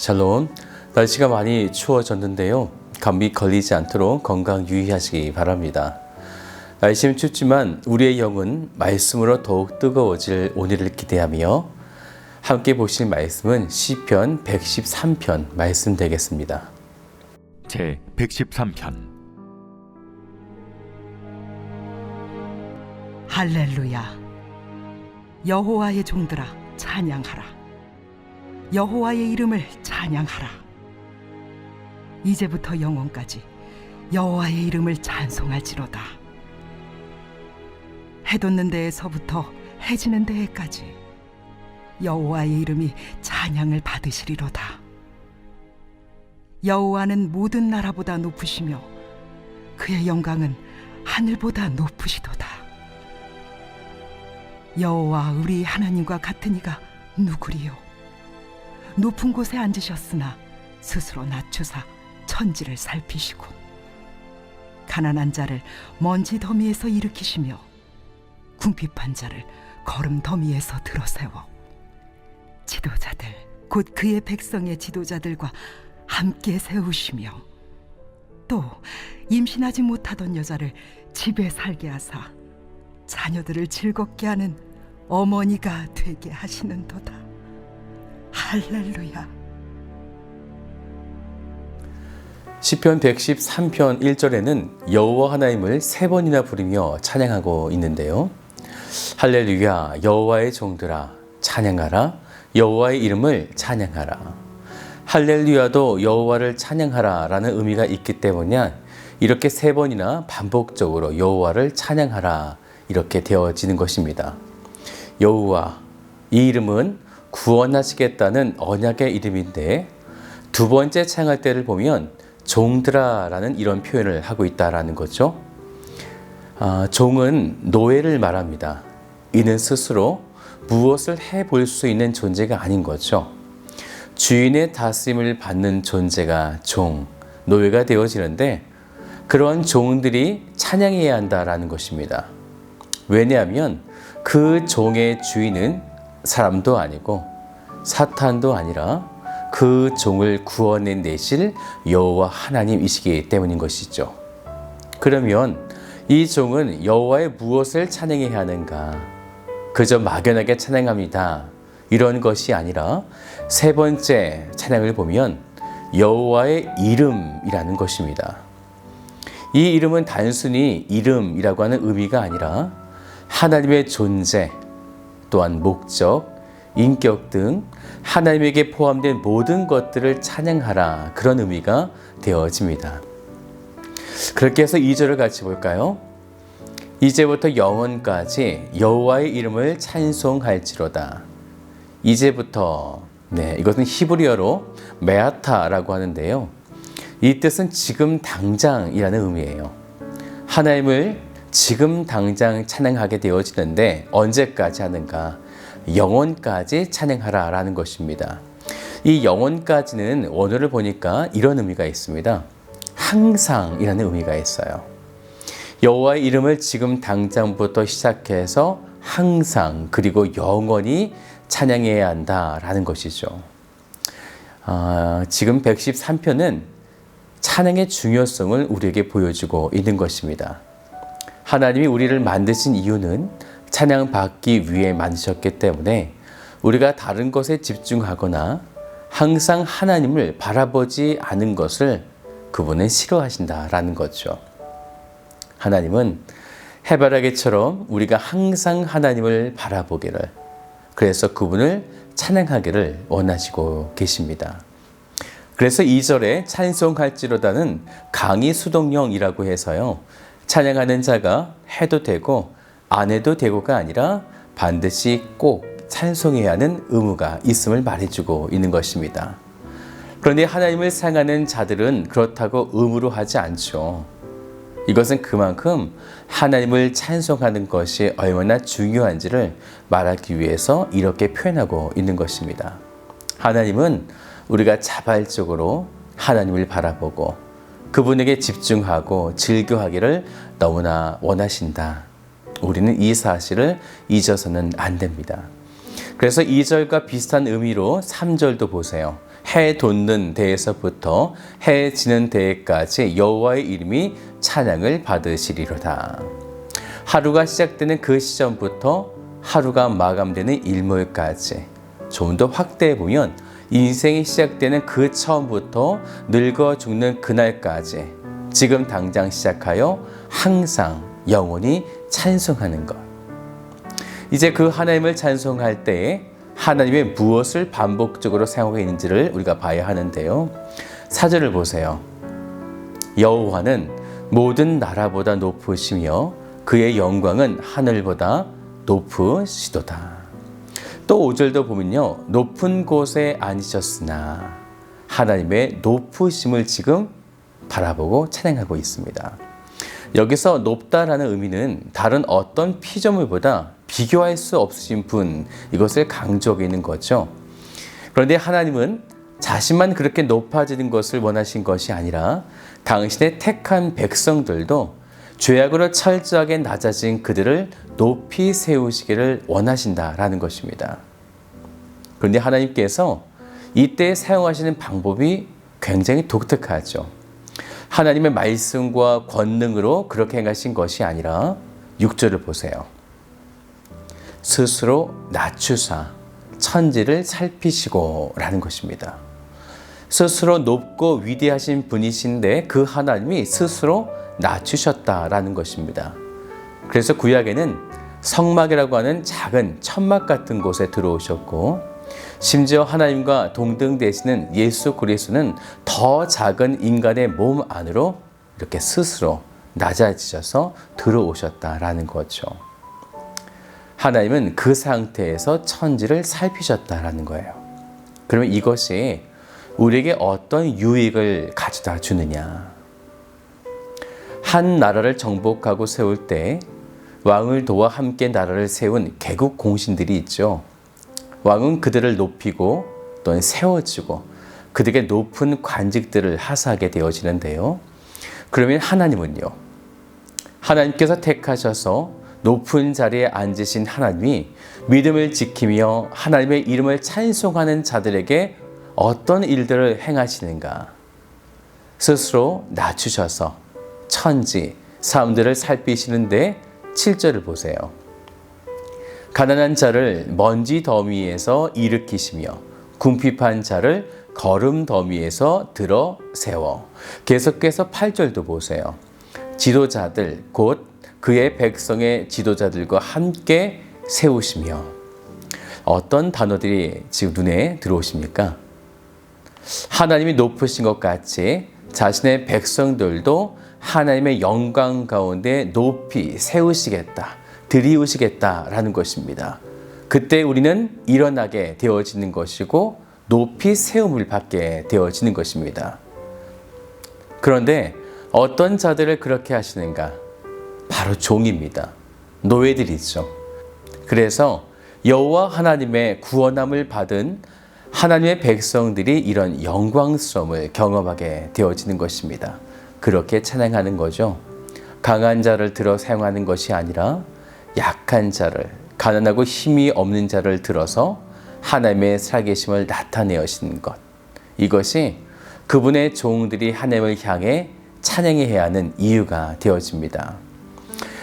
샬롬. 날씨가 많이 추워졌는데요. 감기 걸리지 않도록 건강 유의하시기 바랍니다. 날씨는 춥지만 우리의 영은 말씀으로 더욱 뜨거워질 오늘을 기대하며 함께 보실 말씀은 시편 113편 말씀 되겠습니다. 제 113편. 할렐루야. 여호와의 종들아 찬양하라. 여호와의 이름을 찬양하라. 이제부터 영원까지 여호와의 이름을 찬송할지로다. 해 돋는 데에서부터 해 지는 데에까지 여호와의 이름이 찬양을 받으시리로다. 여호와는 모든 나라보다 높으시며 그의 영광은 하늘보다 높으시도다. 여호와 우리 하나님과 같은 이가 누구리요? 높은 곳에 앉으셨으나 스스로 낮추사 천지를 살피시고 가난한 자를 먼지 더미에서 일으키시며 궁핍한 자를 거름 더미에서 들어세워 지도자들 곧 그의 백성의 지도자들과 함께 세우시며 또 임신하지 못하던 여자를 집에 살게 하사 자녀들을 즐겁게 하는 어머니가 되게 하시는도다. 할렐루야. 시편 113편 1절에는 여호와 하나님을 3번이나 부르며 찬양하고 있는데요. 할렐루야, 여호와의 종들아 찬양하라. 여호와의 이름을 찬양하라. 할렐루야도 여호와를 찬양하라 라는 의미가 있기 때문에 이렇게 3번이나 반복적으로 여호와를 찬양하라 이렇게 되어지는 것입니다. 여호와, 이 이름은 구원하시겠다는 언약의 이름인데 두 번째 찬양할 때를 보면 종들아 라는 이런 표현을 하고 있다라는 거죠. 종은 노예를 말합니다. 이는 스스로 무엇을 해볼 수 있는 존재가 아닌 거죠. 주인의 다스림을 받는 존재가 종, 노예가 되어지는데 그런 종들이 찬양해야 한다라는 것입니다. 왜냐하면 그 종의 주인은 사람도 아니고 사탄도 아니라 그 종을 구원해 내실 여호와 하나님이시기 때문인 것이죠. 그러면 이 종은 여호와의 무엇을 찬양해야 하는가? 그저 막연하게 찬양합니다. 이런 것이 아니라 3번째 찬양을 보면 여호와의 이름이라는 것입니다. 이 이름은 단순히 이름이라고 하는 의미가 아니라 하나님의 존재, 또한 목적, 인격 등 하나님에게 포함된 모든 것들을 찬양하라 그런 의미가 되어집니다. 그렇게 해서 2절을 같이 볼까요? 이제부터 영원까지 여호와의 이름을 찬송할지로다. 이제부터, 이것은 히브리어로 메아타라고 하는데요. 이 뜻은 지금 당장이라는 의미예요. 하나님을 지금 당장 찬양하게 되어지는데 언제까지 하는가? 영원까지 찬양하라 라는 것입니다. 이 영원까지는 원어를 보니까 이런 의미가 있습니다. 항상이라는 의미가 있어요. 여호와의 이름을 지금 당장부터 시작해서 항상 그리고 영원히 찬양해야 한다라는 것이죠. 지금 113편은 찬양의 중요성을 우리에게 보여주고 있는 것입니다. 하나님이 우리를 만드신 이유는 찬양받기 위해 만드셨기 때문에 우리가 다른 것에 집중하거나 항상 하나님을 바라보지 않은 것을 그분은 싫어하신다라는 거죠. 하나님은 해바라기처럼 우리가 항상 하나님을 바라보기를, 그래서 그분을 찬양하기를 원하시고 계십니다. 그래서 2절에 찬송할지로다는 강의 수동형이라고 해서요. 찬양하는 자가 해도 되고 안 해도 되고가 아니라 반드시 꼭 찬송해야 하는 의무가 있음을 말해주고 있는 것입니다. 그런데 하나님을 사랑하는 자들은 그렇다고 의무로 하지 않죠. 이것은 그만큼 하나님을 찬송하는 것이 얼마나 중요한지를 말하기 위해서 이렇게 표현하고 있는 것입니다. 하나님은 우리가 자발적으로 하나님을 바라보고 그분에게 집중하고 즐겨하기를 너무나 원하신다. 우리는 이 사실을 잊어서는 안 됩니다. 그래서 2절과 비슷한 의미로 3절도 보세요. 해 돋는 데에서부터 해 지는 데까지 여호와의 이름이 찬양을 받으시리로다. 하루가 시작되는 그 시점부터 하루가 마감되는 일몰까지 좀 더 확대해 보면 인생이 시작되는 그 처음부터 늙어 죽는 그날까지 지금 당장 시작하여 항상 영원히 찬송하는 것. 이제 그 하나님을 찬송할 때에 하나님의 무엇을 반복적으로 사용하고 있는지를 우리가 봐야 하는데요. 4절을 보세요. 여호와는 모든 나라보다 높으시며 그의 영광은 하늘보다 높으시도다. 또 5절도 보면요. 높은 곳에 앉으셨으나 하나님의 높으심을 지금 바라보고 찬양하고 있습니다. 여기서 높다라는 의미는 다른 어떤 피조물보다 비교할 수 없으신 분, 이것을 강조하고 있는 거죠. 그런데 하나님은 자신만 그렇게 높아지는 것을 원하신 것이 아니라 당신의 택한 백성들도 죄악으로 철저하게 낮아진 그들을 높이 세우시기를 원하신다라는 것입니다. 그런데 하나님께서 이때 사용하시는 방법이 굉장히 독특하죠. 하나님의 말씀과 권능으로 그렇게 행하신 것이 아니라 6절을 보세요. 스스로 낮추사 천지를 살피시고 라는 것입니다. 스스로 높고 위대하신 분이신데 그 하나님이 스스로 낮추셨다라는 것입니다. 그래서 구약에는 성막이라고 하는 작은 천막 같은 곳에 들어오셨고 심지어 하나님과 동등되시는 예수 그리스도는 더 작은 인간의 몸 안으로 이렇게 스스로 낮아지셔서 들어오셨다라는 거죠. 하나님은 그 상태에서 천지를 살피셨다라는 거예요. 그러면 이것이 우리에게 어떤 유익을 가져다 주느냐? 한 나라를 정복하고 세울 때 왕을 도와 함께 나라를 세운 개국 공신들이 있죠. 왕은 그들을 높이고 또는 세워주고 그들에게 높은 관직들을 하사하게 되어지는데요. 그러면 하나님은요. 하나님께서 택하셔서 높은 자리에 앉으신 하나님이 믿음을 지키며 하나님의 이름을 찬송하는 자들에게 어떤 일들을 행하시는가? 스스로 낮추셔서 천지, 사람들을 살피시는데 7절을 보세요. 가난한 자를 먼지 더미에서 일으키시며 궁핍한 자를 거름 더미에서 들어 세워. 계속해서 8절도 보세요. 지도자들 곧 그의 백성의 지도자들과 함께 세우시며. 어떤 단어들이 지금 눈에 들어오십니까? 하나님이 높으신 것 같이 자신의 백성들도 하나님의 영광 가운데 높이 세우시겠다, 들이우시겠다라는 것입니다. 그때 우리는 일어나게 되어지는 것이고 높이 세움을 받게 되어지는 것입니다. 그런데 어떤 자들을 그렇게 하시는가? 바로 종입니다. 노예들이죠. 그래서 여호와 하나님의 구원함을 받은 하나님의 백성들이 이런 영광스러움을 경험하게 되어지는 것입니다. 그렇게 찬양하는 거죠. 강한 자를 들어 사용하는 것이 아니라 약한 자를, 가난하고 힘이 없는 자를 들어서 하나님의 살계심을 나타내시는 것. 이것이 그분의 종들이 하나님을 향해 찬양해야 하는 이유가 되어집니다.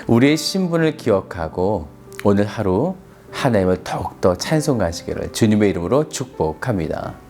우리의 신분을 기억하고 오늘 하루 하나님을 더욱더 찬송하시기를 주님의 이름으로 축복합니다.